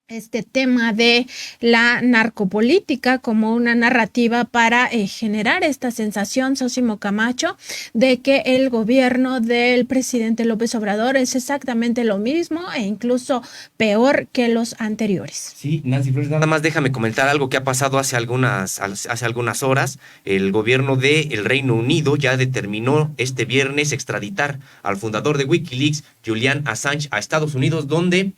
este tema de la narcopolítica como una narrativa para generar esta sensación, Sósimo Camacho, de que el gobierno del presidente López Obrador es exactamente lo mismo e incluso peor que los anteriores. Sí, Nancy Flores, nada más déjame comentar algo que ha pasado hace algunas horas. El gobierno del Reino Unido ya determinó este viernes extraditar al fundador de Wikileaks, Julian Assange, a Estados Unidos, donde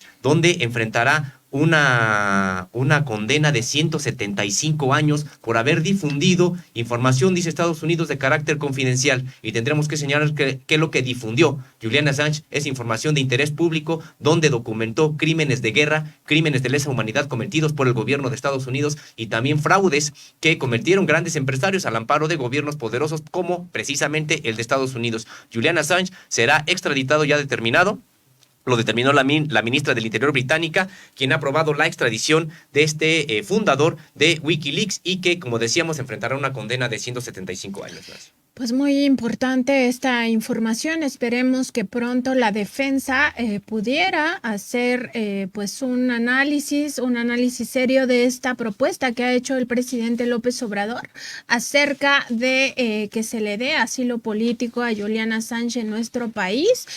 enfrentará una condena de 175 años por haber difundido información, dice Estados Unidos, de carácter confidencial. Y tendremos que señalar que lo que difundió Julian Assange es información de interés público, donde documentó crímenes de guerra, crímenes de lesa humanidad cometidos por el gobierno de Estados Unidos y también fraudes que cometieron grandes empresarios al amparo de gobiernos poderosos como precisamente el de Estados Unidos. Julian Assange será extraditado, ya determinado. Lo determinó la ministra del Interior británica, quien ha aprobado la extradición de este fundador de Wikileaks y que, como decíamos, enfrentará una condena de 175 años más. Pues muy importante esta información. Esperemos que pronto la defensa pudiera hacer pues un análisis serio de esta propuesta que ha hecho el presidente López Obrador acerca de que se le dé asilo político a Julian Assange en nuestro país,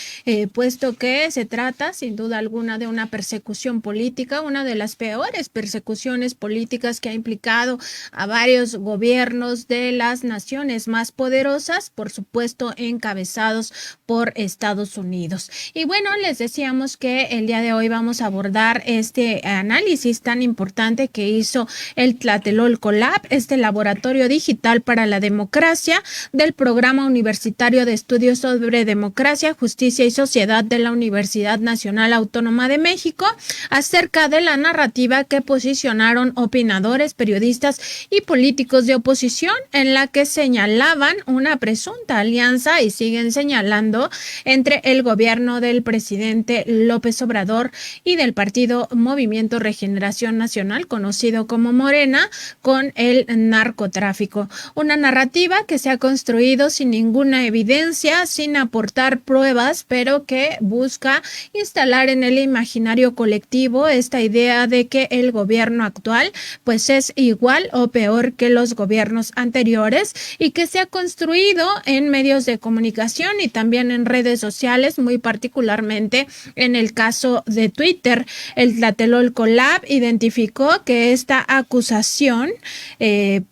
puesto que se trata sin duda alguna de una persecución política, una de las peores persecuciones políticas que ha implicado a varios gobiernos de las naciones más poderosas, por supuesto encabezados por Estados Unidos. Y bueno, les decíamos que el día de hoy vamos a abordar este análisis tan importante que hizo el Tlatelolco Lab, este laboratorio digital para la democracia del Programa Universitario de Estudios sobre Democracia, Justicia y Sociedad de la Universidad Nacional Autónoma de México, acerca de la narrativa que posicionaron opinadores, periodistas y políticos de oposición, en la que señalaban una presunta alianza, y siguen señalando, entre el gobierno del presidente López Obrador y del partido Movimiento Regeneración Nacional, conocido como Morena, con el narcotráfico. Una narrativa que se ha construido sin ninguna evidencia, sin aportar pruebas, pero que busca instalar en el imaginario colectivo esta idea de que el gobierno actual pues es igual o peor que los gobiernos anteriores, y que se ha construido en medios de comunicación y también en redes sociales, muy particularmente en el caso de Twitter. El Tlatelolco Lab identificó que esta acusación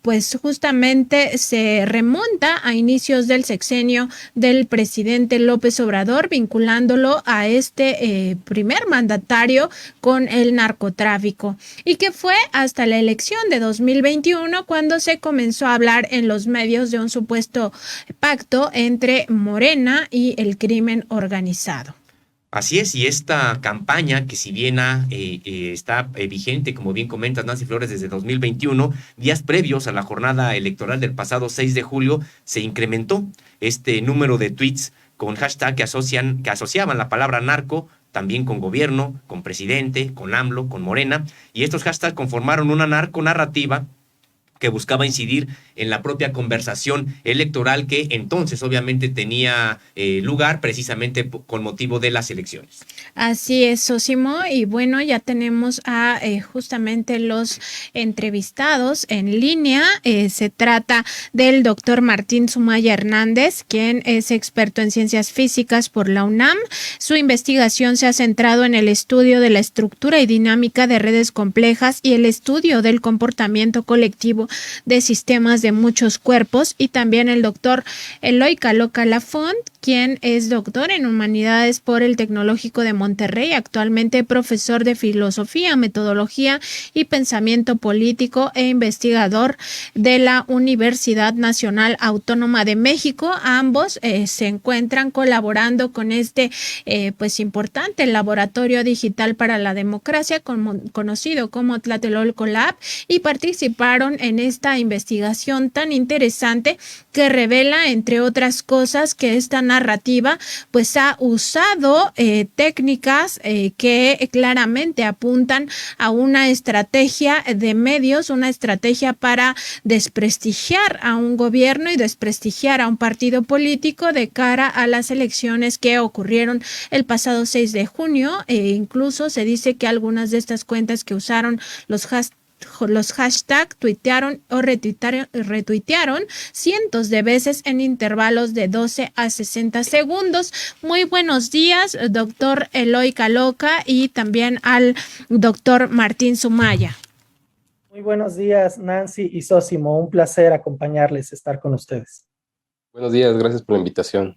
pues justamente se remonta a inicios del sexenio del presidente López Obrador, vinculándolo a este primer mandatario con el narcotráfico, y que fue hasta la elección de 2021 cuando se comenzó a hablar en los medios de un supuesto pacto entre Morena y el crimen organizado. Así es, y esta campaña, que si bien está vigente, como bien comentas, Nancy Flores, desde 2021, días previos a la jornada electoral del pasado 6 de julio, se incrementó este número de tweets con hashtag que asociaban la palabra narco también con gobierno, con presidente, con AMLO, con Morena, y estos hashtags conformaron una narconarrativa que buscaba incidir en la propia conversación electoral que entonces obviamente tenía lugar precisamente con motivo de las elecciones. Así es, Sósimo, y bueno, ya tenemos a justamente los entrevistados en línea. Se trata del doctor Martín Sumaya Hernández, quien es experto en ciencias físicas por la UNAM. Su investigación se ha centrado en el estudio de la estructura y dinámica de redes complejas y el estudio del comportamiento colectivo de sistemas de muchos cuerpos, y también el doctor Eloy Caloca Lafont, quien es doctor en Humanidades por el Tecnológico de Monterrey, actualmente profesor de Filosofía, Metodología y Pensamiento Político e investigador de la Universidad Nacional Autónoma de México. Ambos se encuentran colaborando con este pues importante laboratorio digital para la democracia, conocido como Tlatelolco Lab, y participaron en esta investigación tan interesante que revela, entre otras cosas, que esta narrativa, pues ha usado técnicas que claramente apuntan a una estrategia de medios, una estrategia para desprestigiar a un gobierno y desprestigiar a un partido político de cara a las elecciones que ocurrieron el pasado 6 de junio. Incluso se dice que algunas de estas cuentas que usaron los hashtags tuitearon o retuitearon cientos de veces en intervalos de 12 a 60 segundos. Muy buenos días, doctor Eloy Caloca, y también al doctor Martín Sumaya. Muy buenos días, Nancy y Sosimo. Un placer acompañarles, estar con ustedes. Buenos días, gracias por la invitación.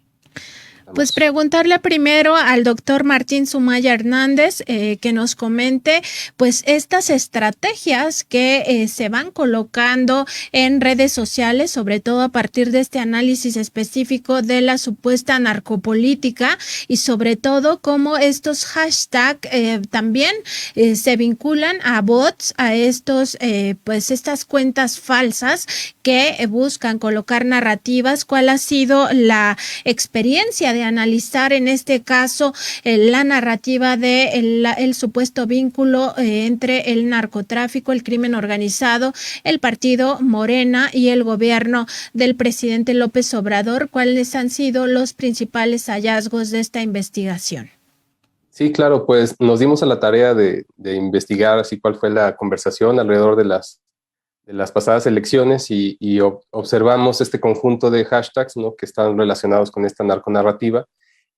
Pues preguntarle primero al doctor Martín Sumaya Hernández que nos comente pues estas estrategias que se van colocando en redes sociales, sobre todo a partir de este análisis específico de la supuesta narcopolítica, y sobre todo cómo estos hashtags también se vinculan a bots, a estos pues estas cuentas falsas que buscan colocar narrativas. ¿Cuál ha sido la experiencia de analizar en este caso la narrativa de el supuesto vínculo entre el narcotráfico, el crimen organizado, el partido Morena y el gobierno del presidente López Obrador? ¿Cuáles han sido los principales hallazgos de esta investigación? Sí, claro, pues nos dimos a la tarea de investigar así cuál fue la conversación alrededor de las pasadas elecciones y observamos este conjunto de hashtags, ¿no?, que están relacionados con esta narconarrativa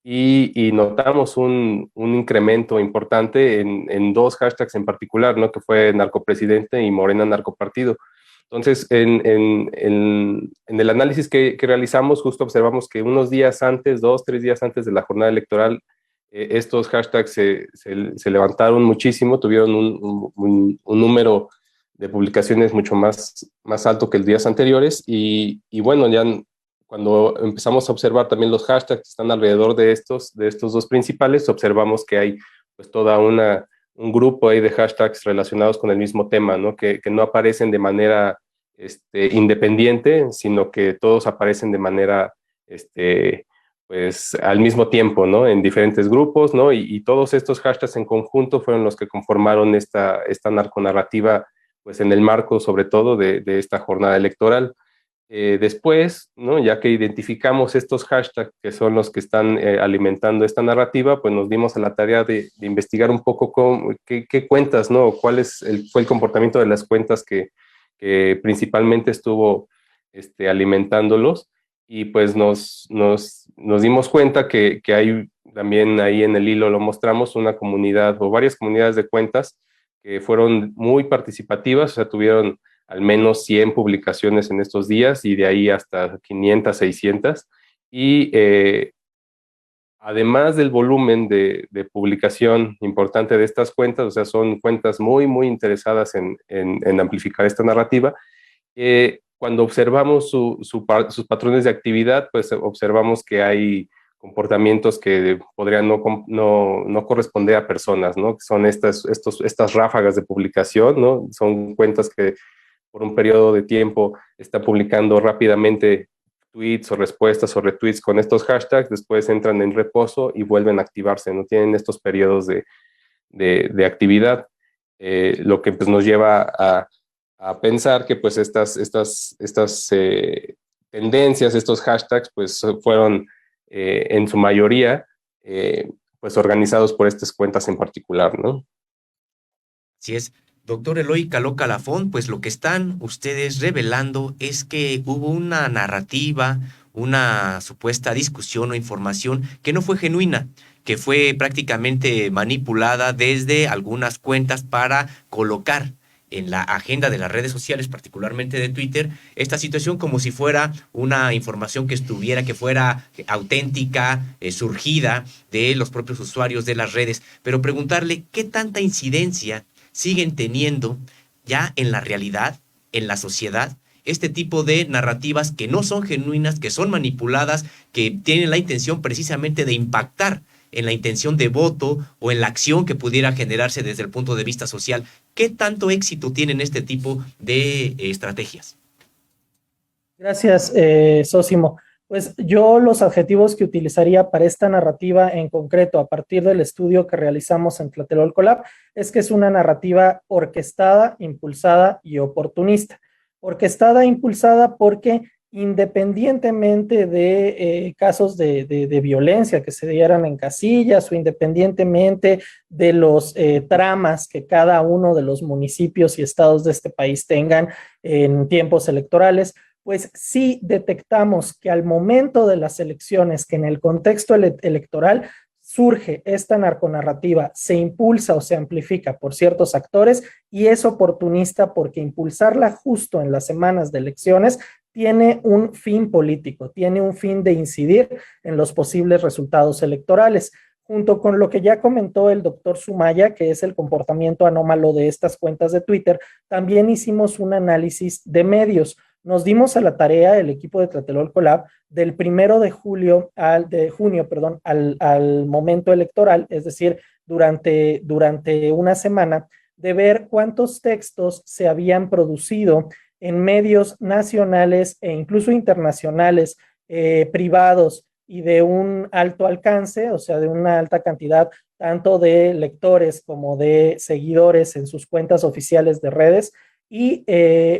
y notamos un incremento importante en dos hashtags en particular, ¿no?, que fue narcopresidente y Morena narcopartido. Entonces, en el análisis que realizamos, justo observamos que unos días antes, 2-3 días antes de la jornada electoral, estos hashtags se levantaron muchísimo, tuvieron un número de publicaciones mucho más alto que los días anteriores y bueno, ya cuando empezamos a observar también los hashtags que están alrededor de estos dos principales, observamos que hay pues toda un grupo ahí de hashtags relacionados con el mismo tema, ¿no? Que no aparecen de manera independiente, sino que todos aparecen de manera pues al mismo tiempo, ¿no?, en diferentes grupos, ¿no? Y todos estos hashtags en conjunto fueron los que conformaron esta narconarrativa, pues en el marco sobre todo de esta jornada electoral. Después, ¿no?, ya que identificamos estos hashtags que son los que están alimentando esta narrativa, pues nos dimos a la tarea de investigar un poco qué cuentas, ¿no?, fue el comportamiento de las cuentas que principalmente estuvo alimentándolos, y pues nos dimos cuenta que hay también ahí en el hilo, lo mostramos, una comunidad o varias comunidades de cuentas que fueron muy participativas, o sea, tuvieron al menos 100 publicaciones en estos días y de ahí hasta 500, 600. Y además del volumen de publicación importante de estas cuentas, o sea, son cuentas muy, muy interesadas en amplificar esta narrativa. Cuando observamos sus patrones de actividad, pues observamos que hay comportamientos que podrían no corresponder a personas, ¿no? Son estas ráfagas de publicación, ¿no? Son cuentas que por un periodo de tiempo están publicando rápidamente tweets o respuestas o retweets con estos hashtags, después entran en reposo y vuelven a activarse, ¿no? Tienen estos periodos de actividad, lo que pues, nos lleva a pensar que pues estas tendencias, estos hashtags, pues fueron en su mayoría pues organizados por estas cuentas en particular, ¿no? Así es. Doctor Eloy Caloca Lafont, pues lo que están ustedes revelando es que hubo una narrativa, una supuesta discusión o información que no fue genuina, que fue prácticamente manipulada desde algunas cuentas para colocar en la agenda de las redes sociales, particularmente de Twitter, esta situación como si fuera una información que fuera auténtica, surgida de los propios usuarios de las redes, pero preguntarle qué tanta incidencia siguen teniendo ya en la realidad, en la sociedad, este tipo de narrativas que no son genuinas, que son manipuladas, que tienen la intención precisamente de impactar en la intención de voto o en la acción que pudiera generarse desde el punto de vista social. ¿Qué tanto éxito tienen este tipo de estrategias? Gracias, Sosimo. Pues yo los adjetivos que utilizaría para esta narrativa en concreto, a partir del estudio que realizamos en Tlatelolco Lab, es que es una narrativa orquestada, impulsada y oportunista. Orquestada e impulsada porque independientemente de casos de violencia que se dieran en casillas o independientemente de los tramas que cada uno de los municipios y estados de este país tengan en tiempos electorales, pues sí detectamos que al momento de las elecciones, que en el contexto electoral surge esta narconarrativa, se impulsa o se amplifica por ciertos actores y es oportunista porque impulsarla justo en las semanas de elecciones tiene un fin político, tiene un fin de incidir en los posibles resultados electorales. Junto con lo que ya comentó el doctor Sumaya, que es el comportamiento anómalo de estas cuentas de Twitter, también hicimos un análisis de medios. Nos dimos a la tarea, el equipo de Tlatelolco Lab, del 1 de junio, al momento electoral, es decir, durante una semana, de ver cuántos textos se habían producido en medios nacionales e incluso internacionales, privados y de un alto alcance, o sea, de una alta cantidad tanto de lectores como de seguidores en sus cuentas oficiales de redes. Y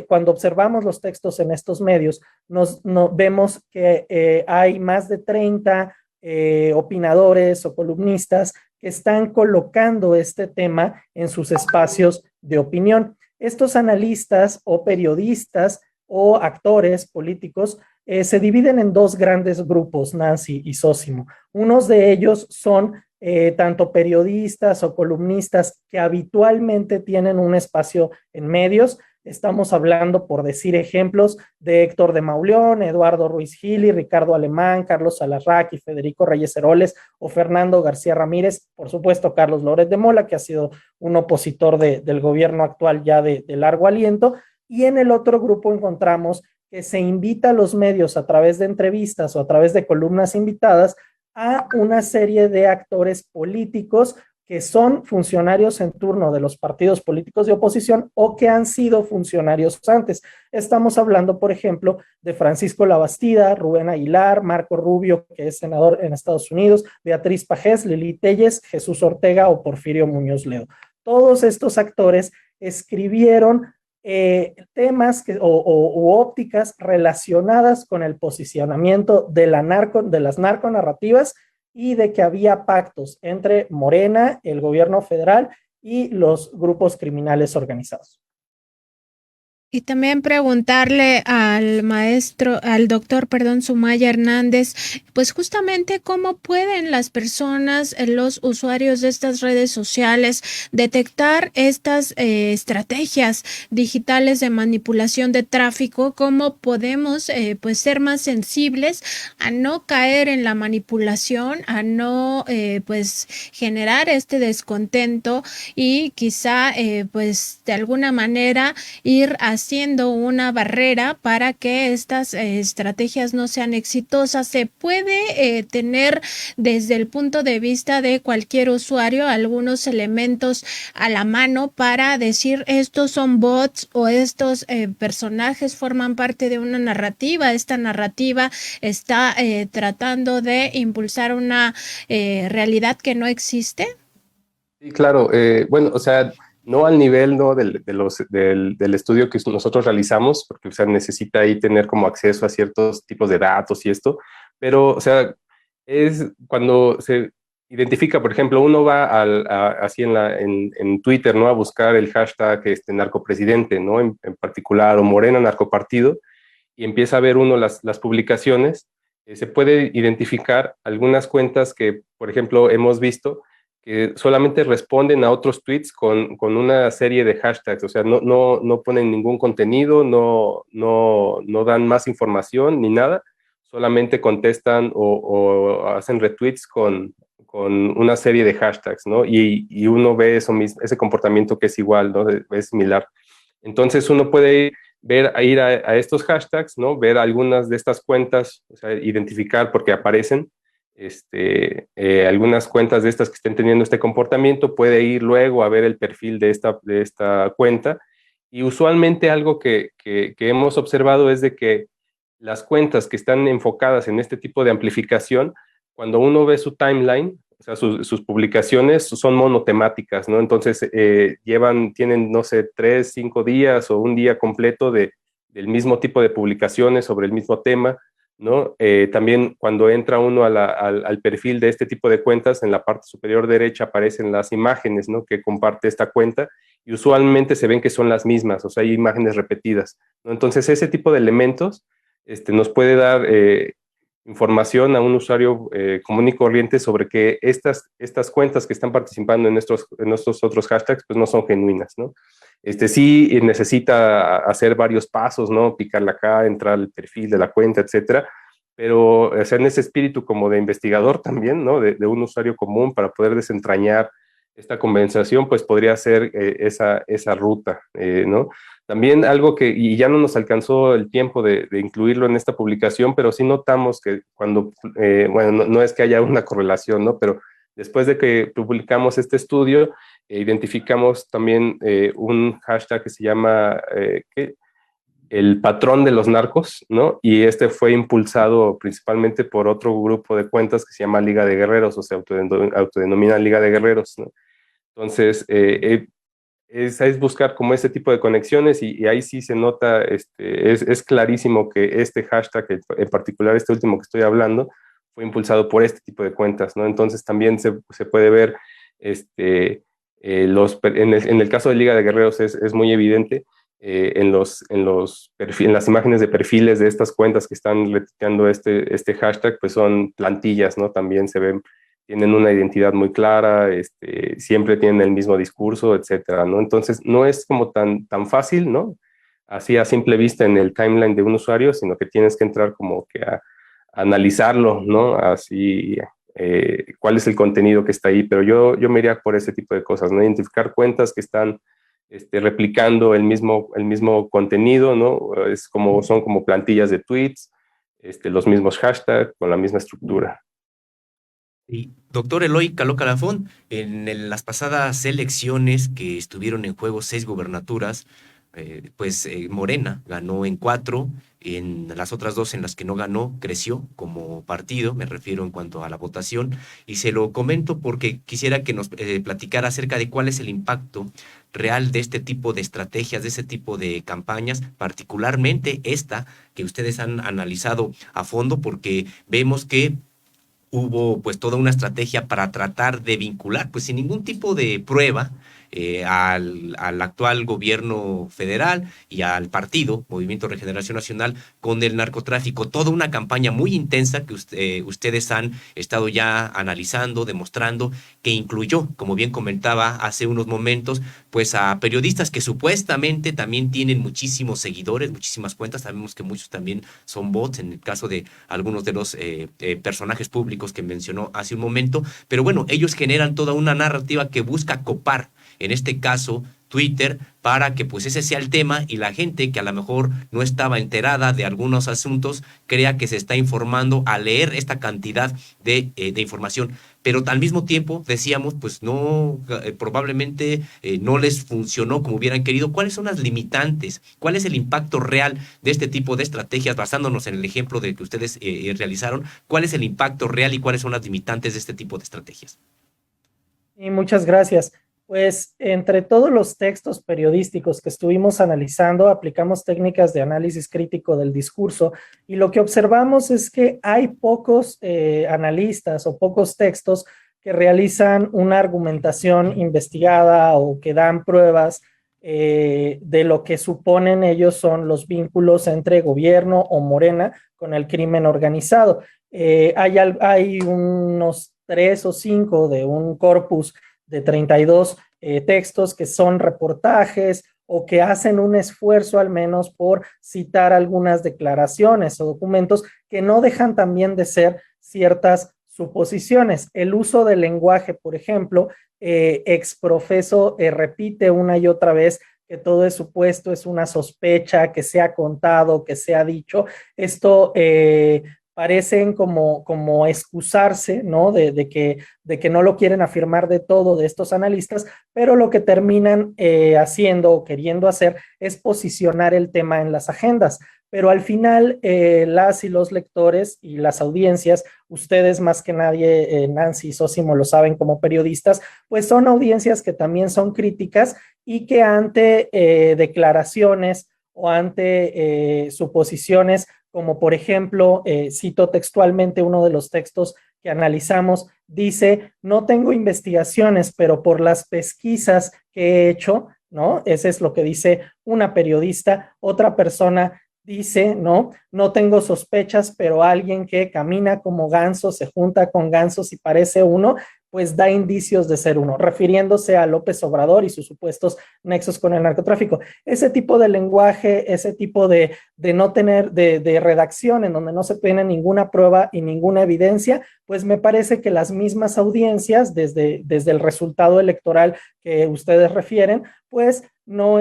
cuando observamos los textos en estos medios, vemos que hay más de 30 opinadores o columnistas que están colocando este tema en sus espacios de opinión. Estos analistas o periodistas o actores políticos se dividen en dos grandes grupos, Nancy y Sósimo. Unos de ellos son tanto periodistas o columnistas que habitualmente tienen un espacio en medios. Estamos hablando, por decir ejemplos, de Héctor de Mauleón, Eduardo Ruiz Gili, Ricardo Alemán, Carlos Alarraqui, Federico Reyes Heroles o Fernando García Ramírez, por supuesto Carlos Loret de Mola, que ha sido un opositor del gobierno actual ya de largo aliento. Y en el otro grupo encontramos que se invita a los medios a través de entrevistas o a través de columnas invitadas a una serie de actores políticos que son funcionarios en turno de los partidos políticos de oposición o que han sido funcionarios antes. Estamos hablando, por ejemplo, de Francisco Labastida, Rubén Aguilar, Marco Rubio, que es senador en Estados Unidos, Beatriz Pajés, Lili Telles, Jesús Ortega o Porfirio Muñoz Ledo. Todos estos actores escribieron temas u ópticas relacionadas con el posicionamiento de las narconarrativas y de que había pactos entre Morena, el gobierno federal y los grupos criminales organizados. Y también preguntarle al doctor, Sumaya Hernández, pues justamente cómo pueden las personas, los usuarios de estas redes sociales, detectar estas estrategias digitales de manipulación de tráfico, cómo podemos pues ser más sensibles a no caer en la manipulación, a no pues generar este descontento y quizá pues de alguna manera ir haciendo una barrera para que estas estrategias no sean exitosas. ¿Se puede tener desde el punto de vista de cualquier usuario algunos elementos a la mano para decir estos son bots o estos personajes forman parte de una narrativa? Esta narrativa está tratando de impulsar una realidad que no existe. Sí, claro. Bueno, o sea, no al nivel, ¿no?, del estudio que nosotros realizamos, porque, o sea, necesita ahí tener como acceso a ciertos tipos de datos y esto, pero, o sea, es cuando se identifica, por ejemplo, uno va así en Twitter, ¿no?, a buscar el hashtag narcopresidente, ¿no?, en particular, o Morena narcopartido, y empieza a ver uno las publicaciones, se puede identificar algunas cuentas que, por ejemplo, hemos visto que solamente responden a otros tweets con una serie de hashtags, o sea, no ponen ningún contenido, no dan más información ni nada, solamente contestan o hacen retweets con una serie de hashtags, ¿no? Y uno ve ese comportamiento que es igual, ¿no? Es similar. Entonces uno puede ir a estos hashtags, ¿no? Ver algunas de estas cuentas, o sea, identificar porque aparecen, algunas cuentas de estas que estén teniendo este comportamiento, puede ir luego a ver el perfil de esta cuenta, y usualmente algo que hemos observado es de que las cuentas que están enfocadas en este tipo de amplificación, cuando uno ve su timeline, o sea, sus publicaciones son monotemáticas, ¿no? Entonces, tienen, no sé, 3, 5 días o un día completo del mismo tipo de publicaciones sobre el mismo tema, ¿no? También cuando entra uno al perfil de este tipo de cuentas, en la parte superior derecha aparecen las imágenes, ¿no?, que comparte esta cuenta, y usualmente se ven que son las mismas, o sea, hay imágenes repetidas, ¿no? Entonces, ese tipo de elementos nos puede dar información a un usuario común y corriente sobre que estas cuentas que están participando en estos otros hashtags pues no son genuinas, ¿no? Sí necesita hacer varios pasos, ¿no? Picarla acá, entrar al perfil de la cuenta, etcétera, pero o sea, en ese espíritu como de investigador también, ¿no? De un usuario común para poder desentrañar esta conversación, pues podría ser esa ruta, ¿no? También algo y ya no nos alcanzó el tiempo de incluirlo en esta publicación, pero sí notamos que cuando, bueno, no es que haya una correlación, ¿no? Pero después de que publicamos este estudio, identificamos también un hashtag que se llama el patrón de los narcos, ¿no? Y este fue impulsado principalmente por otro grupo de cuentas que se llama Liga de Guerreros, o sea, autodenomina Liga de Guerreros, ¿no? Entonces, es buscar como ese tipo de conexiones y ahí sí se nota, es clarísimo que este hashtag, en particular este último que estoy hablando, fue impulsado por este tipo de cuentas, ¿no? Entonces también se puede ver, en el caso de Liga de Guerreros es muy evidente, en las imágenes de perfiles de estas cuentas que están retuiteando este hashtag, pues son plantillas, ¿no? También se ven, tienen una identidad muy clara, siempre tienen el mismo discurso, etcétera, ¿no? Entonces, no es como tan fácil, ¿no? Así a simple vista en el timeline de un usuario, sino que tienes que entrar como que a analizarlo, ¿no? Así, cuál es el contenido que está ahí, pero yo me iría por ese tipo de cosas, ¿no? Identificar cuentas que están replicando el mismo contenido, ¿no? Son como plantillas de tweets, los mismos hashtags con la misma estructura. Y doctor Eloy Caló Calafón, las pasadas elecciones que estuvieron en juego 6 gubernaturas, Morena ganó en 4, en las otras 2 en las que no ganó, creció como partido, me refiero en cuanto a la votación, y se lo comento porque quisiera que nos platicara acerca de cuál es el impacto real de este tipo de estrategias, de ese tipo de campañas, particularmente esta que ustedes han analizado a fondo, porque vemos que hubo pues toda una estrategia para tratar de vincular, pues sin ningún tipo de prueba, al actual gobierno federal y al partido Movimiento Regeneración Nacional con el narcotráfico. Toda una campaña muy intensa que ustedes han estado ya analizando, demostrando, que incluyó, como bien comentaba hace unos momentos, pues a periodistas que supuestamente también tienen muchísimos seguidores, muchísimas cuentas. Sabemos que muchos también son bots en el caso de algunos de los personajes públicos que mencionó hace un momento, pero bueno, ellos generan toda una narrativa que busca copar, en este caso Twitter, para que pues ese sea el tema y la gente que a lo mejor no estaba enterada de algunos asuntos crea que se está informando al leer esta cantidad de información. Pero al mismo tiempo decíamos, pues no, probablemente no les funcionó como hubieran querido. ¿Cuáles son las limitantes? ¿Cuál es el impacto real de este tipo de estrategias? Basándonos en el ejemplo de que ustedes realizaron, ¿cuál es el impacto real y cuáles son las limitantes de este tipo de estrategias? Y muchas gracias. Pues entre todos los textos periodísticos que estuvimos analizando, aplicamos técnicas de análisis crítico del discurso y lo que observamos es que hay pocos analistas o pocos textos que realizan una argumentación investigada o que dan pruebas de lo que suponen ellos son los vínculos entre gobierno o Morena con el crimen organizado. Hay unos 3 o 5 de un corpus de 32 textos que son reportajes o que hacen un esfuerzo al menos por citar algunas declaraciones o documentos que no dejan también de ser ciertas suposiciones. El uso del lenguaje, por ejemplo, exprofeso repite una y otra vez que todo es supuesto, es una sospecha, que se ha contado, que se ha dicho. Esto parecen como excusarse, ¿no? De que no lo quieren afirmar de todo de estos analistas, pero lo que terminan haciendo o queriendo hacer es posicionar el tema en las agendas. pero al final las y los lectores y las audiencias, ustedes más que nadie, Nancy y Sósimo lo saben como periodistas, pues son audiencias que también son críticas y que ante declaraciones o ante suposiciones, como por ejemplo, cito textualmente uno de los textos que analizamos, dice, no tengo investigaciones, pero por las pesquisas que he hecho, ¿no? Ese es lo que dice una periodista. Otra persona dice, ¿no? No tengo sospechas, pero alguien que camina como ganso, se junta con gansos y parece uno, pues da indicios de ser uno, refiriéndose a López Obrador y sus supuestos nexos con el narcotráfico. Ese tipo de lenguaje, ese tipo de no tener, de redacción en donde no se tiene ninguna prueba y ninguna evidencia, pues me parece que las mismas audiencias, desde el resultado electoral que ustedes refieren, pues no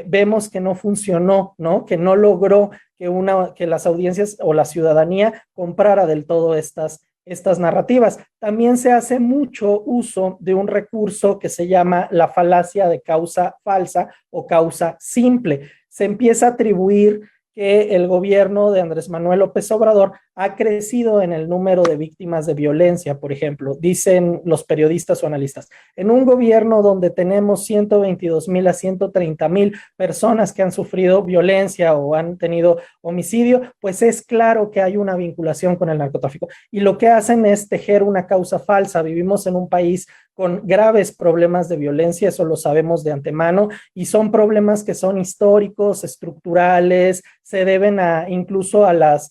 vemos que no funcionó, ¿no? Que no logró que las audiencias o la ciudadanía comprara del todo estas narrativas. También se hace mucho uso de un recurso que se llama la falacia de causa falsa o causa simple. Se empieza a atribuir que el gobierno de Andrés Manuel López Obrador ha crecido en el número de víctimas de violencia, por ejemplo, dicen los periodistas o analistas. En un gobierno donde tenemos 122,000 a 130,000 personas que han sufrido violencia o han tenido homicidio, pues es claro que hay una vinculación con el narcotráfico. Y lo que hacen es tejer una causa falsa. Vivimos en un país con graves problemas de violencia, eso lo sabemos de antemano, y son problemas que son históricos, estructurales, se deben incluso a las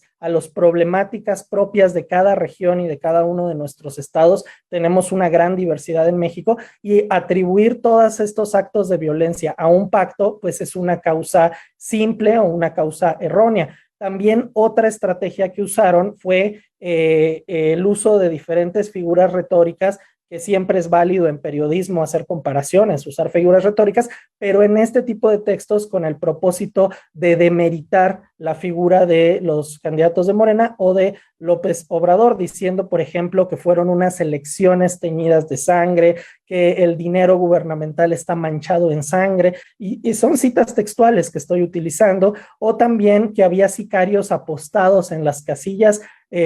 problemáticas propias de cada región y de cada uno de nuestros estados. Tenemos una gran diversidad en México y atribuir todos estos actos de violencia a un pacto, pues es una causa simple o una causa errónea. También otra estrategia que usaron fue el uso de diferentes figuras retóricas, que siempre es válido en periodismo hacer comparaciones, usar figuras retóricas, pero en este tipo de textos con el propósito de demeritar la figura de los candidatos de Morena o de López Obrador, diciendo, por ejemplo, que fueron unas elecciones teñidas de sangre, que el dinero gubernamental está manchado en sangre, y son citas textuales que estoy utilizando, o también que había sicarios apostados en las casillas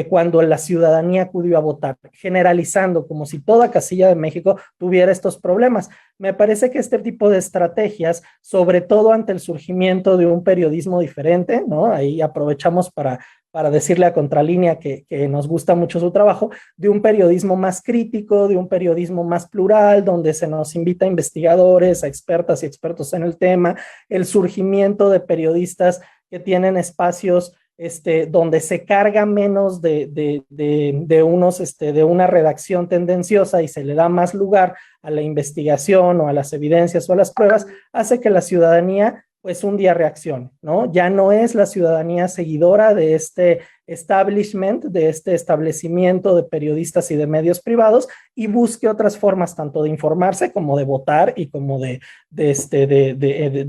cuando la ciudadanía acudió a votar, generalizando como si toda casilla de México tuviera estos problemas. Me parece que este tipo de estrategias, sobre todo ante el surgimiento de un periodismo diferente, ¿no? Ahí aprovechamos para decirle a Contralínea que nos gusta mucho su trabajo, de un periodismo más crítico, de un periodismo más plural, donde se nos invita a investigadores, a expertas y expertos en el tema, el surgimiento de periodistas que tienen espacios donde se carga menos de una redacción tendenciosa y se le da más lugar a la investigación o a las evidencias o a las pruebas, hace que la ciudadanía pues un día reaccione, ¿no? Ya no es la ciudadanía seguidora de este establishment, de este establecimiento de periodistas y de medios privados, y busque otras formas tanto de informarse como de votar y como de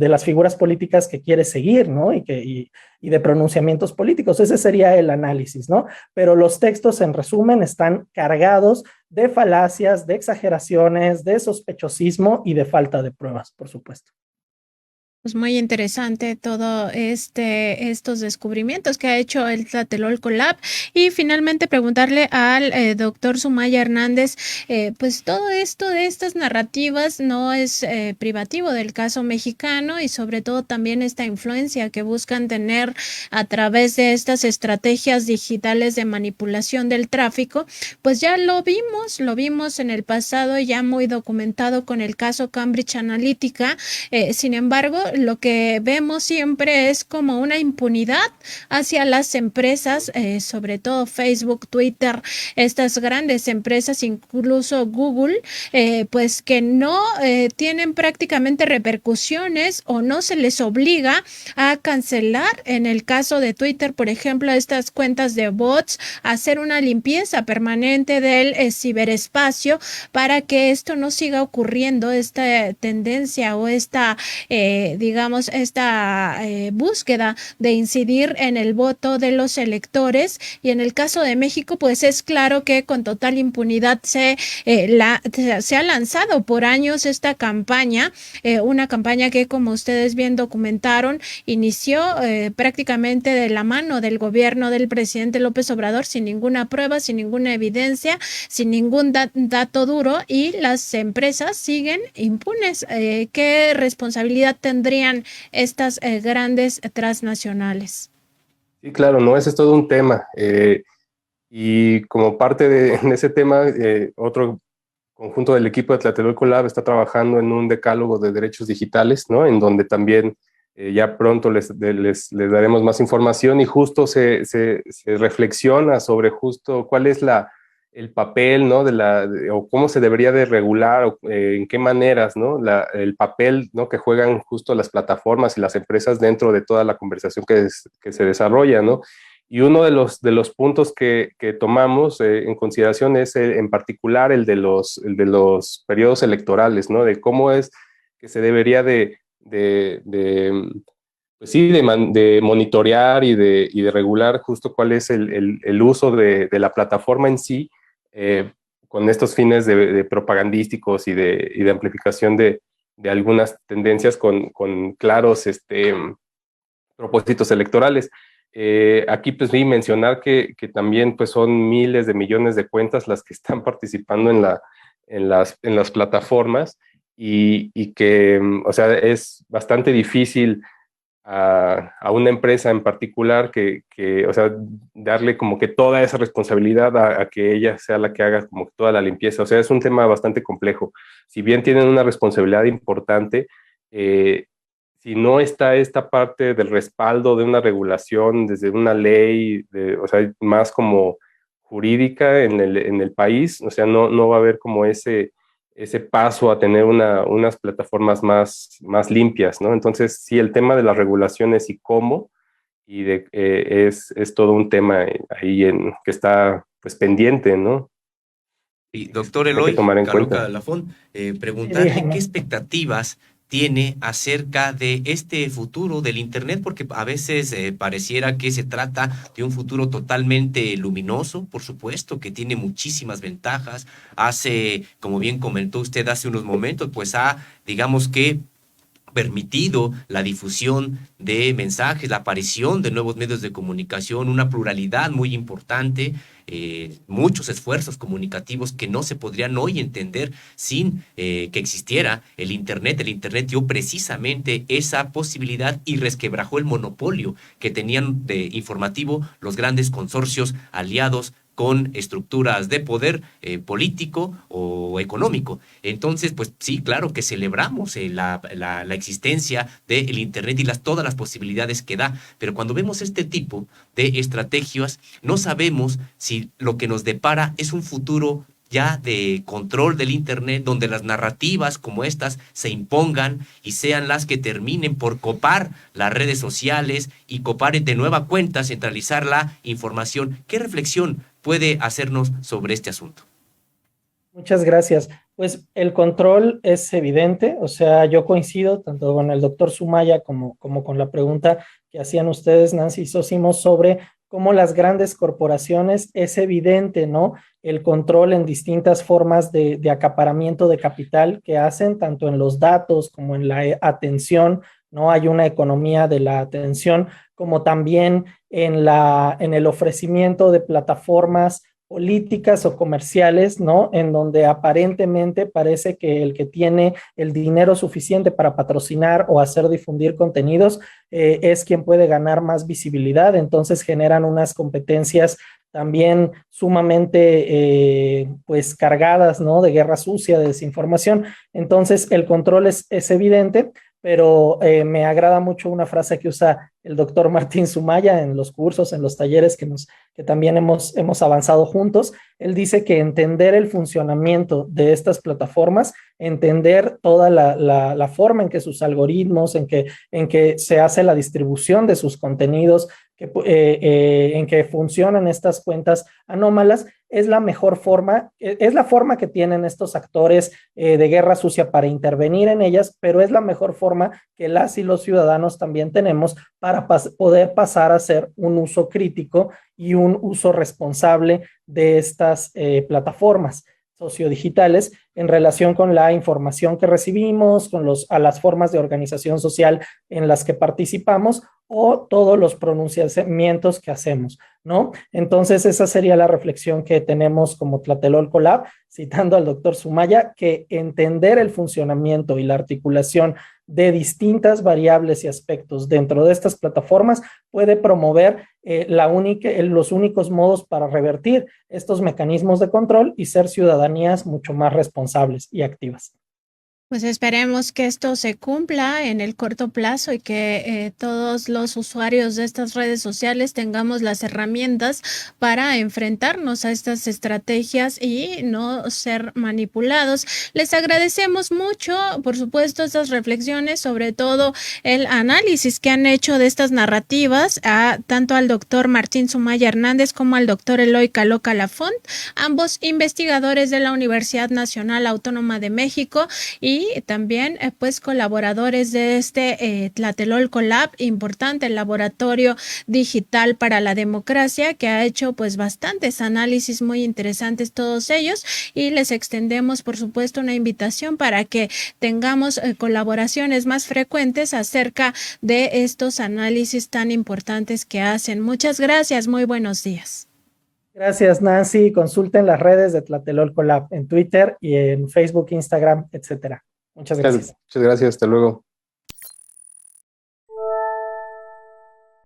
las figuras políticas que quiere seguir, ¿no? Y de pronunciamientos políticos. Ese sería el análisis, ¿no? Pero los textos, en resumen, están cargados de falacias, de exageraciones, de sospechosismo y de falta de pruebas, por supuesto. Pues muy interesante todo estos descubrimientos que ha hecho el Tlatelolco Lab. Y finalmente preguntarle al doctor Sumaya Hernández, pues todo esto de estas narrativas no es privativo del caso mexicano, y sobre todo también esta influencia que buscan tener a través de estas estrategias digitales de manipulación del tráfico, pues ya lo vimos en el pasado, ya muy documentado con el caso Cambridge Analytica. Sin embargo, lo que vemos siempre es como una impunidad hacia las empresas, sobre todo Facebook, Twitter, estas grandes empresas, incluso Google, pues que no tienen prácticamente repercusiones o no se les obliga a cancelar, en el caso de Twitter, por ejemplo, estas cuentas de bots, hacer una limpieza permanente del ciberespacio para que esto no siga ocurriendo, esta tendencia o esta digamos, esta búsqueda de incidir en el voto de los electores. Y en el caso de México, pues es claro que con total impunidad se ha lanzado por años esta campaña, una campaña que, como ustedes bien documentaron, inició prácticamente de la mano del gobierno del presidente López Obrador, sin ninguna prueba, sin ninguna evidencia, sin ningún dato duro, y las empresas siguen impunes. ¿Qué responsabilidad tendrían estas grandes transnacionales? Sí, claro, no, ese es todo un tema. Y como parte de ese tema, otro conjunto del equipo de Tlatelolco Lab está trabajando en un decálogo de derechos digitales, ¿no? En donde también ya pronto les daremos más información, y justo se reflexiona sobre justo cuál es el papel, ¿no? O cómo se debería de regular, o en qué maneras, ¿no? El papel, ¿no? Que juegan justo las plataformas y las empresas dentro de toda la conversación que se desarrolla, ¿no? Y uno de los puntos que tomamos en consideración es en particular el de los periodos electorales, ¿no? De cómo es que se debería pues sí, de monitorear y de regular justo cuál es el uso de la plataforma en sí, con estos fines de propagandísticos y de amplificación de algunas tendencias con claros propósitos electorales. Aquí pues vi mencionar que también pues son miles de millones de cuentas las que están participando en las plataformas, y que, o sea, es bastante difícil a una empresa en particular o sea, darle como que toda esa responsabilidad a que ella sea la que haga como que toda la limpieza. O sea, es un tema bastante complejo. Si bien tienen una responsabilidad importante, si no está esta parte del respaldo de una regulación desde una ley, o sea, más como jurídica en el país, o sea, no va a haber como ese paso a tener unas plataformas más limpias, ¿no? Entonces, sí, el tema de las regulaciones y cómo, es todo un tema ahí que está pues pendiente, ¿no? Y doctor Hay que Eloy tomar en Caluca cuenta. Lafón, preguntarle Dígame. qué expectativas tiene acerca de este futuro del Internet, porque a veces pareciera que se trata de un futuro totalmente luminoso, por supuesto, que tiene muchísimas ventajas. Como bien comentó usted hace unos momentos, pues digamos que permitido la difusión de mensajes, la aparición de nuevos medios de comunicación, una pluralidad muy importante, muchos esfuerzos comunicativos que no se podrían hoy entender sin que existiera el Internet. El Internet dio precisamente esa posibilidad y resquebrajó el monopolio que tenían de informativo los grandes consorcios aliados con estructuras de poder político o económico. Entonces, pues sí, claro que celebramos la existencia del Internet y todas las posibilidades que da, pero cuando vemos este tipo de estrategias, no sabemos si lo que nos depara es un futuro ya de control del Internet, donde las narrativas como estas se impongan y sean las que terminen por copar las redes sociales y copar de nueva cuenta, centralizar la información. ¿Qué reflexión puede hacernos sobre este asunto? Muchas gracias. Pues el control es evidente, o sea, yo coincido tanto con el doctor Sumaya como con la pregunta que hacían ustedes, Nancy y Sósimo, sobre cómo las grandes corporaciones es evidente, ¿no? El control en distintas formas de acaparamiento de capital que hacen, tanto en los datos como en la atención, ¿no? Hay una economía de la atención, como también en el ofrecimiento de plataformas políticas o comerciales, ¿no? En donde aparentemente parece que el que tiene el dinero suficiente para patrocinar o hacer difundir contenidos es quien puede ganar más visibilidad. Entonces generan unas competencias también sumamente pues cargadas, ¿no? De guerra sucia, de desinformación. Entonces el control es evidente, pero me agrada mucho una frase que usa el doctor Martín Sumaya en los cursos, en los talleres que también hemos avanzado juntos. Él dice que entender el funcionamiento de estas plataformas, entender toda la forma en que sus algoritmos, en que se hace la distribución de sus contenidos, en que funcionan estas cuentas anómalas, es la mejor forma, es la forma que tienen estos actores de guerra sucia para intervenir en ellas, pero es la mejor forma que las y los ciudadanos también tenemos para poder pasar a hacer un uso crítico y un uso responsable de estas plataformas sociodigitales en relación con la información que recibimos, con a las formas de organización social en las que participamos o todos los pronunciamientos que hacemos, ¿no? Entonces, esa sería la reflexión que tenemos como Tlatelolco Lab, citando al doctor Sumaya, que entender el funcionamiento y la articulación de distintas variables y aspectos dentro de estas plataformas puede promover los únicos modos para revertir estos mecanismos de control y ser ciudadanías mucho más responsables y activas. Pues esperemos que esto se cumpla en el corto plazo y que todos los usuarios de estas redes sociales tengamos las herramientas para enfrentarnos a estas estrategias y no ser manipulados. Les agradecemos mucho, por supuesto, estas reflexiones, sobre todo el análisis que han hecho de estas narrativas, tanto al doctor Martín Sumaya Hernández como al doctor Eloy Caloca Lafont, ambos investigadores de la Universidad Nacional Autónoma de México y también pues colaboradores de este Tlatelolco Lab, importante laboratorio digital para la democracia, que ha hecho pues bastantes análisis muy interesantes todos ellos, y les extendemos por supuesto una invitación para que tengamos colaboraciones más frecuentes acerca de estos análisis tan importantes que hacen. Muchas gracias, muy buenos días. Gracias, Nancy. Consulten las redes de Tlatelolco Lab en Twitter y en Facebook, Instagram, etcétera. Muchas gracias. Muchas gracias. Hasta luego.